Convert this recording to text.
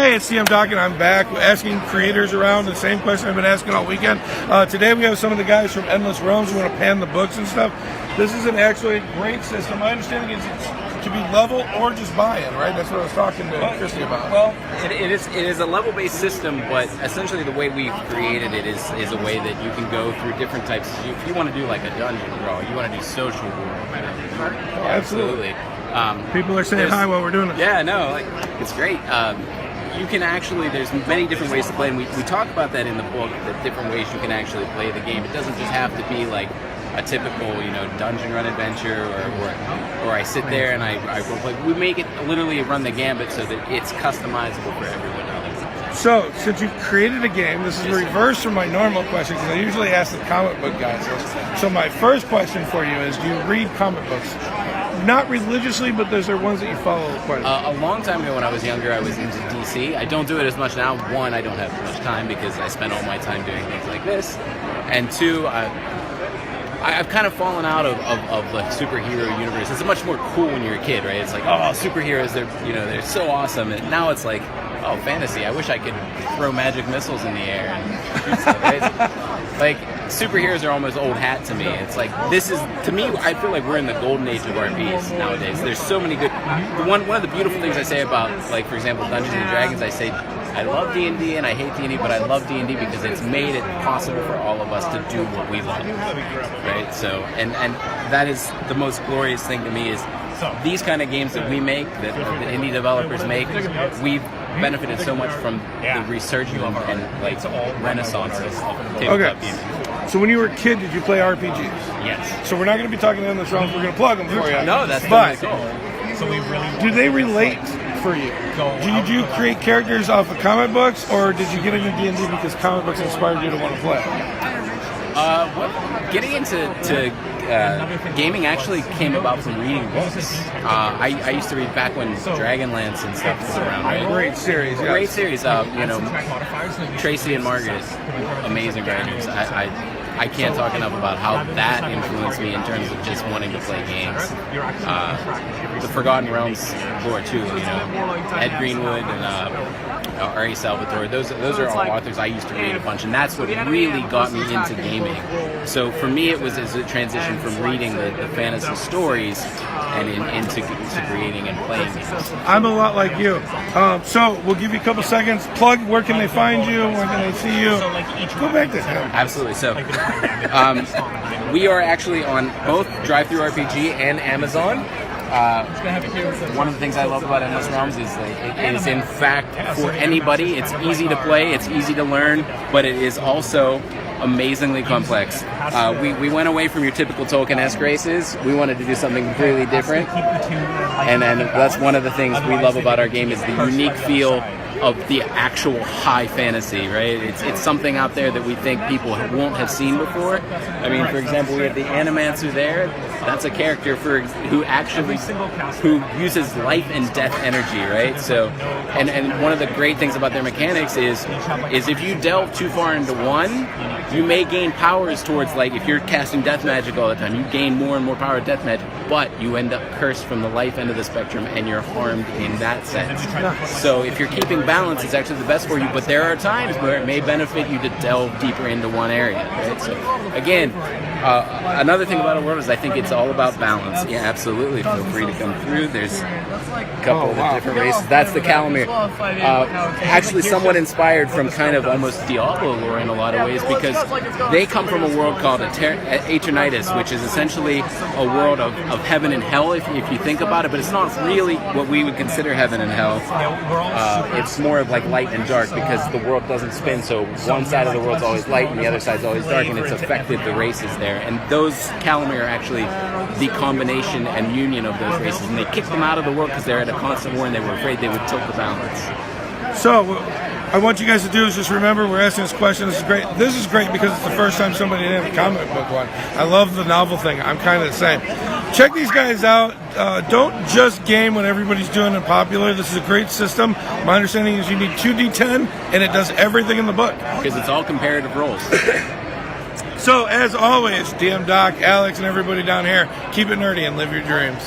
Hey, it's CM Doc, and I'm back asking creators around the same question I've been asking all weekend. Today we have some of the guys from Endless Realms who want to pan the books and stuff. This is actually a great system. My understanding is it's to be level or just buy-in, right? That's what I was talking to Christy about. Well, it is a level-based system, but essentially the way we've created it is a way that you can go through different types. If you want to do like a dungeon crawl, you want to do social war. Absolutely. People are saying hi while we're doing it. Yeah, no, it's great. You can actually, there's many different ways to play, and we talk about that in the book, the different ways you can actually play the game. It doesn't just have to be like a typical, dungeon run adventure, or I sit there and I role play. We make it literally run the gambit so that it's customizable for everyone else. So, since you've created a game, this is reverse from my normal question, because I usually ask the comic book guys this. So my first question for you is, do you read comic books? Not religiously, but those are ones that you follow quite a long. A long time ago when I was younger, I was into DC. I don't do it as much now. One, I don't have much time because I spend all my time doing things like this. And two, I've kind of fallen out of the superhero universe. It's much more cool when you're a kid, right? It's like, oh, superheroes, they're so awesome. And now it's like, oh, fantasy. I wish I could throw magic missiles in the air and shoot stuff. Right? Like, superheroes are almost old hat to me. It's like, this is, to me, I feel like we're in the golden age of RPs nowadays. There's so many good, one of the beautiful things I say about, like, for example, Dungeons and Dragons, I say, I love D&D and I hate D&D, but I love D&D because it's made it possible for all of us to do what we love, right? So, and that is the most glorious thing to me is these kind of games that we make, that indie developers make, we've benefited so much from the resurgence and like renaissance of tabletop gaming. So when you were a kid, did you play RPGs? Yes. So we're not going to be talking in this round. We're going to plug them for you. No, that's but cool. So do they relate for you? Did you create characters off of comic books, or did you get into D&D because comic books inspired you to want to play? Getting into gaming actually came about from reading books. I used to read back when Dragonlance and stuff was around, right? Great series. Yes. Great series. Tracy and Margaret, amazing writers. I can't talk enough about how that influenced me in terms of just wanting to play games. The Forgotten Realms lore too, Ed Greenwood and Ari Salvatore. Those are all authors I used to read a bunch, and that's what really got me into gaming. So for me, it was as a transition from reading the fantasy stories and into creating and playing games. I'm a lot like you. So we'll give you a couple seconds. Plug. Where can they find you? Where can they see you? Go back to him. Absolutely. So we are actually on both DriveThruRPG and Amazon. One of the things I love about Endless Realms is that it is in fact for anybody. It's easy to play, it's easy to learn, but it is also amazingly complex. We went away from your typical Tolkien-esque races. We wanted to do something completely different, and that's one of the things we love about our game is the unique feel of the actual high fantasy, right? It's something out there that we think people won't have seen before. I mean, for example, we have the Animancer there. That's a character who uses life and death energy, right? So, and one of the great things about their mechanics is if you delve too far into one, you may gain powers towards, like, if you're casting death magic all the time, you gain more and more power of death magic, but you end up cursed from the life end of the spectrum and you're harmed in that sense. So if you're keeping balance, it's actually the best for you, but there are times where it may benefit you to delve deeper into one area, right? So again, another thing about a world is I think it's all about balance. Yeah, absolutely. Feel free to come through. There's a couple of different races. That's the Calamir. Actually somewhat inspired from kind of almost Diablo lore in a lot of ways, because they come from a world called Eternitus, which is essentially a world of heaven and hell, if you think about it, but it's not really what we would consider heaven and hell. It's more of like light and dark, because the world doesn't spin, so one side of the world's always light and the other side's always dark, and it's affected the races there. And those Calamir are actually the combination and union of those races, and they kicked them out of the world because they're at a constant war and they were afraid they would tilt the balance. So I want you guys to do is just remember we're asking this question. This is great. This is great because it's the first time somebody did a comic book one. I love the novel thing. I'm kind of the same. Check these guys out. Don't just game when everybody's doing it popular. This is a great system. My understanding is you need 2d10 and it does everything in the book. Because it's all comparative rolls. So as always, DM Doc, Alex, and everybody down here, keep it nerdy and live your dreams.